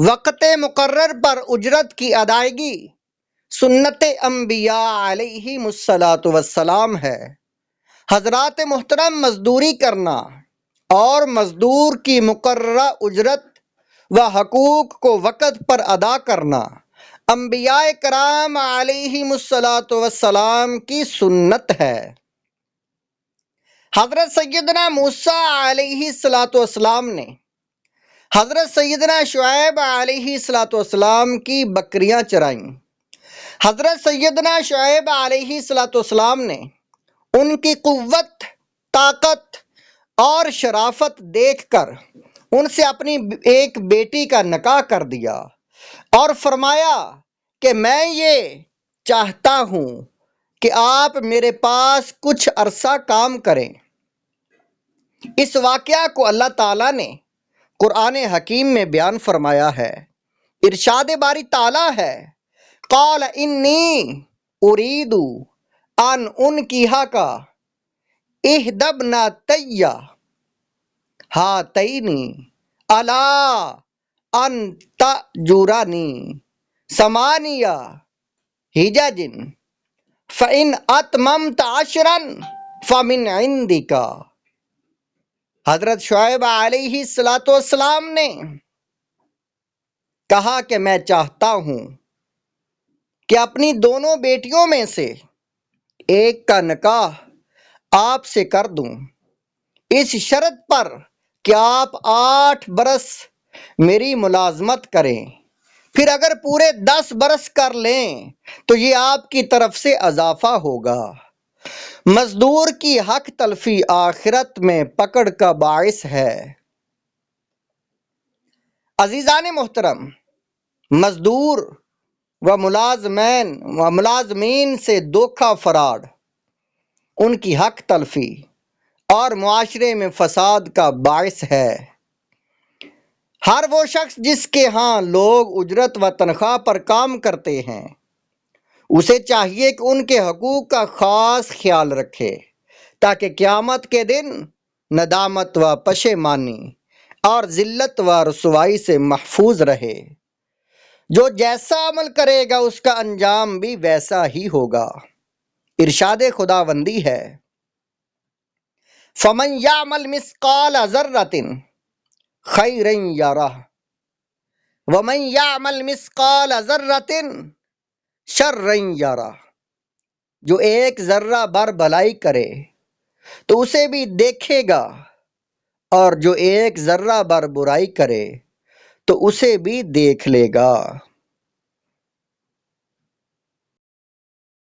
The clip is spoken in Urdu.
وقت مقرر پر اجرت کی ادائیگی سنت انبیاء علیہم الصلاۃ والسلام ہے۔ حضرات محترم، مزدوری کرنا اور مزدور کی مقررہ اجرت و حقوق کو وقت پر ادا کرنا انبیاء کرام علیہم الصلاۃ والسلام کی سنت ہے۔ حضرت سیدنا موسیٰ علیہ الصلاۃ والسلام نے حضرت سیدنا شعیب علیہ الصلاۃ والسلام کی بکریاں چرائیں۔ حضرت سیدنا شعیب علیہ الصلاۃ والسلام نے ان کی قوت، طاقت اور شرافت دیکھ کر ان سے اپنی ایک بیٹی کا نکاح کر دیا اور فرمایا کہ میں یہ چاہتا ہوں کہ آپ میرے پاس کچھ عرصہ کام کریں۔ اس واقعہ کو اللہ تعالیٰ نے قرآن حکیم میں بیان فرمایا ہے۔ ارشاد باری تعالیٰ ہے، قال انی ارید ان انکحک احدی ابنتی ہاتین علی ان تأجرنی ثمانیہ حجج فإن اتممت عشرا فمن عندک۔ حضرت شعیب علیہ الصلاۃ والسلام نے کہا کہ میں چاہتا ہوں کہ اپنی دونوں بیٹیوں میں سے ایک کا نکاح آپ سے کر دوں، اس شرط پر کہ آپ 8 برس میری ملازمت کریں، پھر اگر پورے 10 برس کر لیں تو یہ آپ کی طرف سے اضافہ ہوگا۔ مزدور کی حق تلفی آخرت میں پکڑ کا باعث ہے۔ عزیزان محترم، مزدور و ملازمین سے دھوکہ فراڈ، ان کی حق تلفی اور معاشرے میں فساد کا باعث ہے۔ ہر وہ شخص جس کے ہاں لوگ اجرت و تنخواہ پر کام کرتے ہیں، اسے چاہیے کہ ان کے حقوق کا خاص خیال رکھے تاکہ قیامت کے دن ندامت و پشیمانی اور ذلت و رسوائی سے محفوظ رہے۔ جو جیسا عمل کرے گا اس کا انجام بھی ویسا ہی ہوگا۔ ارشاد خداوندی ہے، فَمَن يَعْمَلْ مِثْقَالَ ذَرَّةٍ خَيْرًا يَرَهُ وَمَن يَعْمَلْ مِثْقَالَ ذَرَّةٍ شَرًّا يَرَهُ۔ جو ایک ذرہ بر بھلائی کرے تو اسے بھی دیکھے گا، اور جو ایک ذرہ بر برائی کرے تو اسے بھی دیکھ لے گا۔